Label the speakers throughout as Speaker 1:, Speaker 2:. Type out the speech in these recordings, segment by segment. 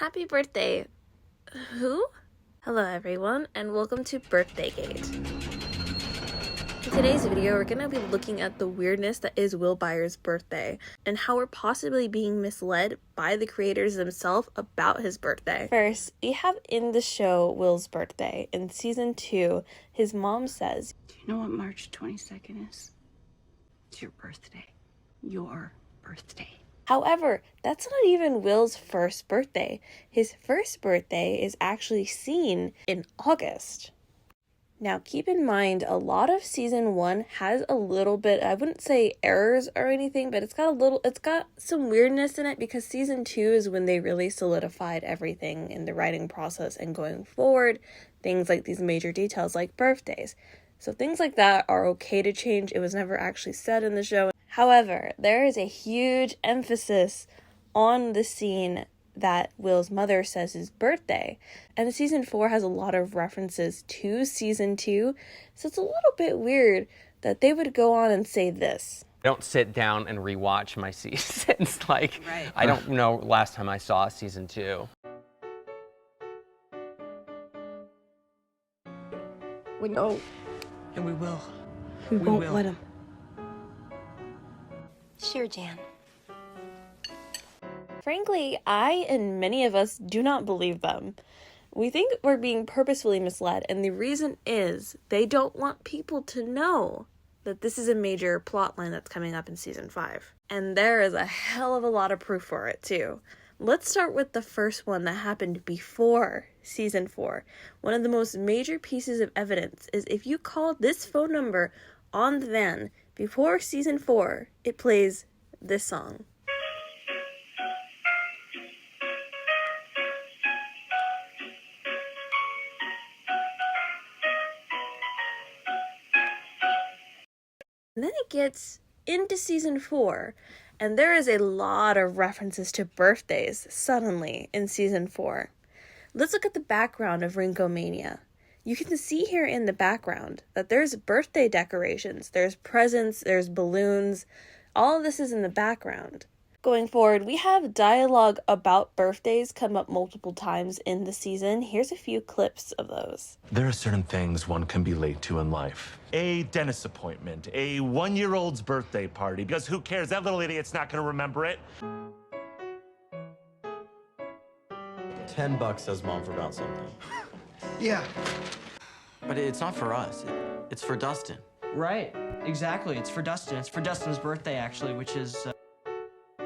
Speaker 1: Happy birthday. Who? Hello everyone, and welcome to Birthdagate. In today's video, we're going to be looking at the weirdness that is Will Byers' birthday, and how we're possibly being misled by the creators themselves about his birthday. First, we have in the show Will's birthday. In season 2, his mom says,
Speaker 2: "Do you know what March 22nd is? It's your birthday. Your birthday."
Speaker 1: However, that's not even Will's first birthday. His first birthday is actually seen in August. Now, keep in mind, a lot of season 1 has a little bit, I wouldn't say errors or anything, but it's got some weirdness in it because season 2 is when they really solidified everything in the writing process and going forward, things like these major details like birthdays. So things like that are okay to change. It was never actually said in the show. However, there is a huge emphasis on the scene that Will's mother says his birthday. And season 4 has a lot of references to season 2. So it's a little bit weird that they would go on and say this.
Speaker 3: I don't sit down and rewatch my seasons.
Speaker 2: Right.
Speaker 3: I don't know last time I saw season 2.
Speaker 2: We know.
Speaker 4: And we will.
Speaker 2: We won't
Speaker 4: will.
Speaker 2: let him.
Speaker 5: Sure, Jan.
Speaker 1: Frankly, I and many of us do not believe them. We think we're being purposefully misled, and the reason is they don't want people to know that this is a major plot line that's coming up in season 5. And there is a hell of a lot of proof for it, too. Let's start with the first one that happened before season 4. One of the most major pieces of evidence is if you call this phone number on the van before season 4, it plays this song. And then it gets into season 4, and there is a lot of references to birthdays suddenly in season 4. Let's look at the background of Rinkomania. You can see here in the background that there's birthday decorations, there's presents, there's balloons. All of this is in the background. Going forward, we have dialogue about birthdays come up multiple times in the season. Here's a few clips of those.
Speaker 6: There are certain things one can be late to in life. A dentist appointment, a one-year-old's birthday party, because who cares? That little idiot's not going to remember it.
Speaker 7: $10 says mom forgot something.
Speaker 4: Yeah.
Speaker 7: But it's not for us. It's for Dustin.
Speaker 8: Right, exactly. It's for Dustin. It's for Dustin's birthday, actually, which is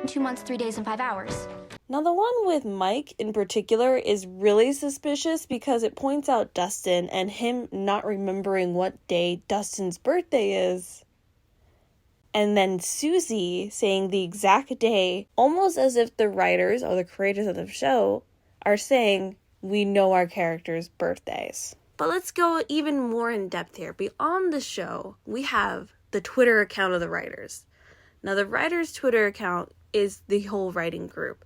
Speaker 5: 2 months, 3 days, and 5 hours.
Speaker 1: Now, the one with Mike in particular is really suspicious because it points out Dustin and him not remembering what day Dustin's birthday is. And then Susie saying the exact day, almost as if the writers or the creators of the show are saying, we know our characters' birthdays. But let's go even more in depth here. Beyond the show, we have the Twitter account of the writers. Now, the writers' Twitter account is the whole writing group,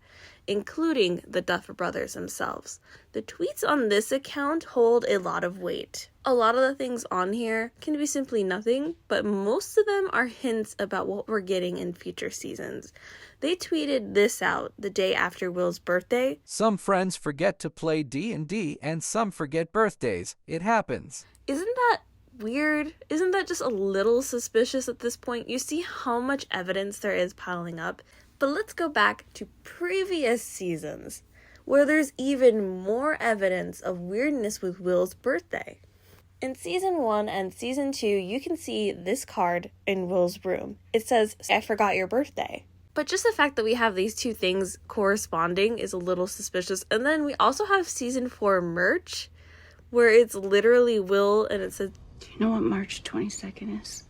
Speaker 1: including the Duffer brothers themselves. The tweets on this account hold a lot of weight. A lot of the things on here can be simply nothing, but most of them are hints about what we're getting in future seasons. They tweeted this out the day after Will's birthday.
Speaker 9: Some friends forget to play D&D and some forget birthdays. It happens.
Speaker 1: Isn't that weird? Isn't that just a little suspicious at this point? You see how much evidence there is piling up. But let's go back to previous seasons, where there's even more evidence of weirdness with Will's birthday. In season 1 and season 2, you can see this card in Will's room. It says, "I forgot your birthday." But just the fact that we have these two things corresponding is a little suspicious. And then we also have season 4 merch, where it's literally Will and it says,
Speaker 2: Do you know what March 22nd is?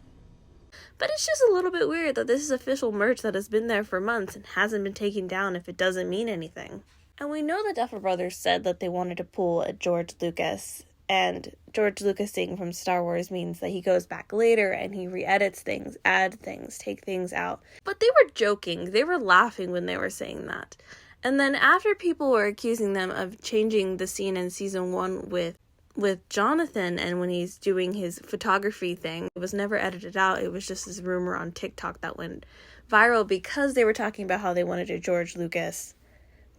Speaker 1: but it's just a little bit weird that this is official merch that has been there for months and hasn't been taken down if it doesn't mean anything. And we know the Duffer brothers said that they wanted to pull a George Lucas, and George Lucas thing from Star Wars means that he goes back later and he re-edits things, add things, take things out. But they were joking. They were laughing when they were saying that. And then after people were accusing them of changing the scene in season 1 with Jonathan, and when he's doing his photography thing, it was never edited out. It was just this rumor on TikTok that went viral because they were talking about how they wanted a George Lucas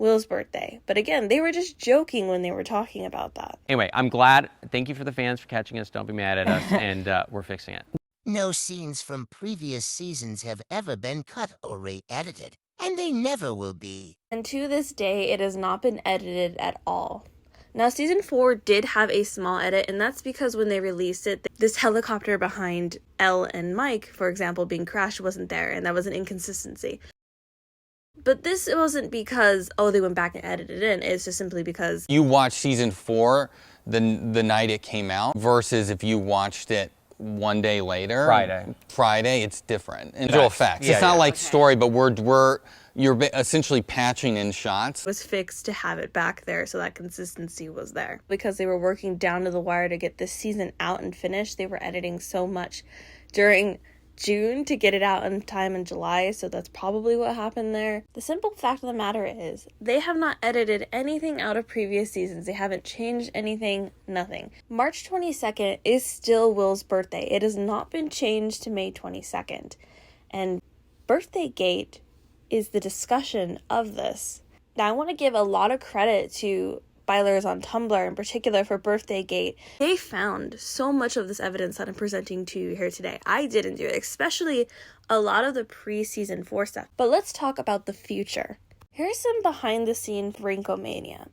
Speaker 1: Will's birthday. But again, they were just joking when they were talking about that.
Speaker 3: Anyway, I'm glad. Thank you for the fans for catching us. Don't be mad at us, and we're fixing it.
Speaker 10: No scenes from previous seasons have ever been cut or re-edited, and they never will be.
Speaker 1: And to this day, it has not been edited at all. Now, season 4 did have a small edit, and that's because when they released it, this helicopter behind Elle and Mike, for example, being crashed wasn't there, and that was an inconsistency. But this wasn't because, oh, they went back and edited it in. It's just simply because
Speaker 11: you watched season 4 the night it came out versus if you watched it one day later. Friday, it's different. And visual effects.
Speaker 3: Yeah,
Speaker 11: it's not
Speaker 3: yeah.
Speaker 11: like story, but you're essentially patching in shots.
Speaker 1: it was fixed to have it back there so that consistency was there. Because they were working down to the wire to get this season out and finished, they were editing so much during June to get it out in time in July, so that's probably what happened there. The simple fact of the matter is, they have not edited anything out of previous seasons. They haven't changed anything, nothing. March 22nd is still Will's birthday. It has not been changed to May 22nd. And Birthdaygate is the discussion of this. Now, I want to give a lot of credit to Bylers on Tumblr in particular for Birthdaygate. They found so much of this evidence that I'm presenting to you here today. I didn't do it, especially a lot of the pre-season 4 stuff. But let's talk about the future. Here's some behind the scenes Rinkomania.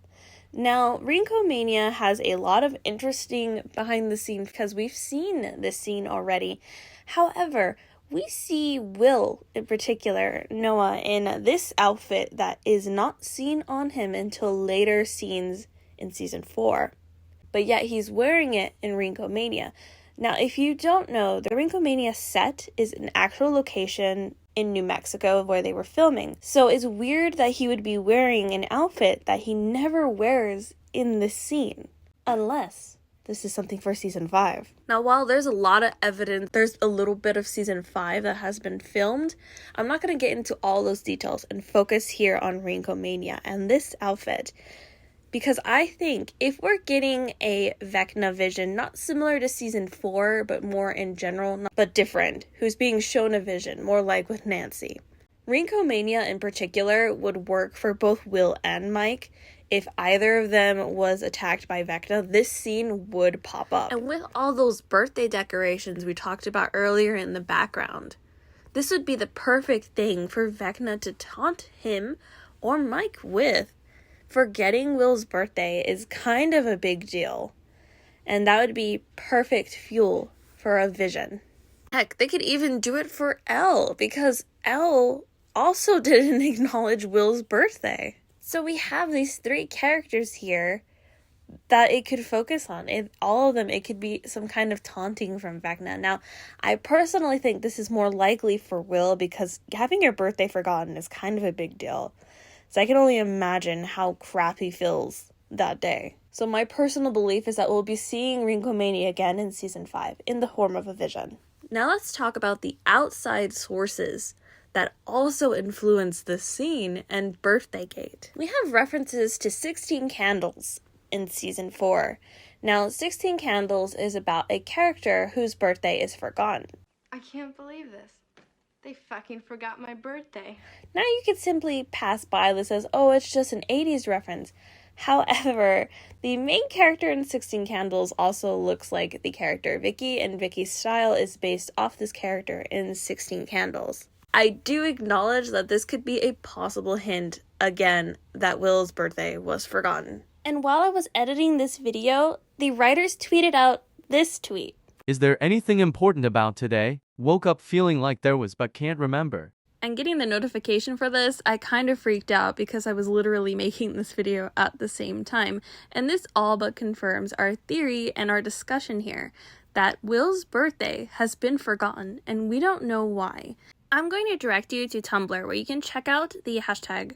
Speaker 1: Now, Rinkomania has a lot of interesting behind the scenes because we've seen this scene already. However, we see Will, in particular, Noah, in this outfit that is not seen on him until later scenes in season 4. But yet he's wearing it in Rinkomania. Now, if you don't know, the Rinkomania set is an actual location in New Mexico where they were filming. So it's weird that he would be wearing an outfit that he never wears in the scene. Unless this is something for season 5. Now, while there's a lot of evidence, there's a little bit of season 5 that has been filmed, I'm not going to get into all those details and focus here on Rinkomania and this outfit. Because I think if we're getting a Vecna vision, not similar to season 4, but more in general, but different, who's being shown a vision, more like with Nancy. Rinkomania in particular would work for both Will and Mike. If either of them was attacked by Vecna, this scene would pop up. And with all those birthday decorations we talked about earlier in the background, this would be the perfect thing for Vecna to taunt him or Mike with. Forgetting Will's birthday is kind of a big deal. And that would be perfect fuel for a vision. Heck, they could even do it for Elle, because Elle also didn't acknowledge Will's birthday. So we have these 3 characters here that it could focus on. All of them, it could be some kind of taunting from Vecna. Now, I personally think this is more likely for Will because having your birthday forgotten is kind of a big deal. So I can only imagine how crap he feels that day. So my personal belief is that we'll be seeing Rinkomania again in season 5 in the form of a vision. Now let's talk about the outside sources that also influence the scene and Birthdaygate. We have references to 16 Candles in season 4. Now, 16 Candles is about a character whose birthday is forgotten.
Speaker 12: I can't believe this. They fucking forgot my birthday.
Speaker 1: Now you could simply pass by this as, oh, it's just an 80s reference. However, the main character in 16 Candles also looks like the character Vicky, and Vicky's style is based off this character in 16 Candles. I do acknowledge that this could be a possible hint, again, that Will's birthday was forgotten. And while I was editing this video, the writers tweeted out this tweet.
Speaker 13: Is there anything important about today? Woke up feeling like there was but can't remember.
Speaker 1: And getting the notification for this, I kind of freaked out because I was literally making this video at the same time. And this all but confirms our theory and our discussion here, that Will's birthday has been forgotten and we don't know why. I'm going to direct you to Tumblr where you can check out the hashtag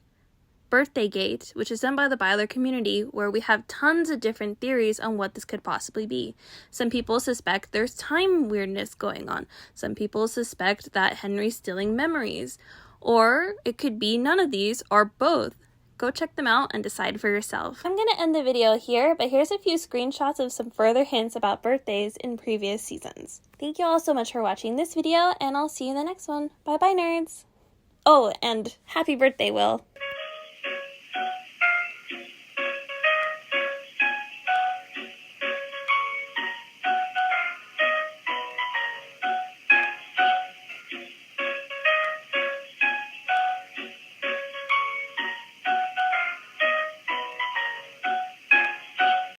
Speaker 1: Birthdaygate, which is done by the Byler community, where we have tons of different theories on what this could possibly be. Some people suspect there's time weirdness going on. Some people suspect that Henry's stealing memories. Or it could be none of these or both. Go check them out and decide for yourself. I'm going to end the video here, but here's a few screenshots of some further hints about birthdays in previous seasons. Thank you all so much for watching this video, and I'll see you in the next one. Bye bye, nerds! Oh, and happy birthday, Will.